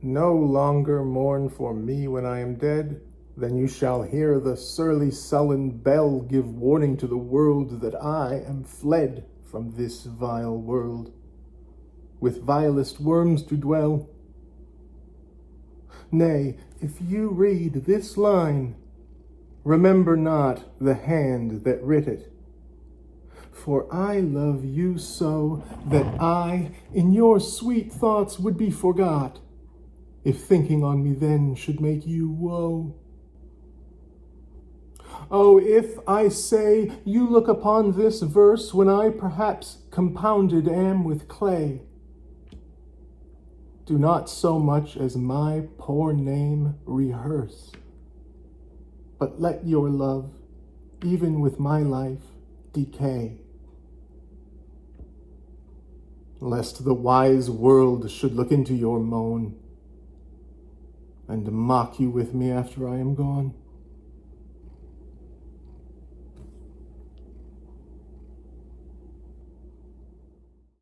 no longer mourn for me when I am dead, then you shall hear the surly sullen bell give warning to the world that I am fled from this vile world, with vilest worms to dwell. Nay, if you read this line, remember not the hand that writ it. For I love you so that I in your sweet thoughts would be forgot, if thinking on me then should make you woe. Oh, if I say you look upon this verse when I perhaps compounded am with clay, do not so much as my poor name rehearse, but let your love, even with my life, decay. Lest the wise world should look into your moan and mock you with me after I am gone.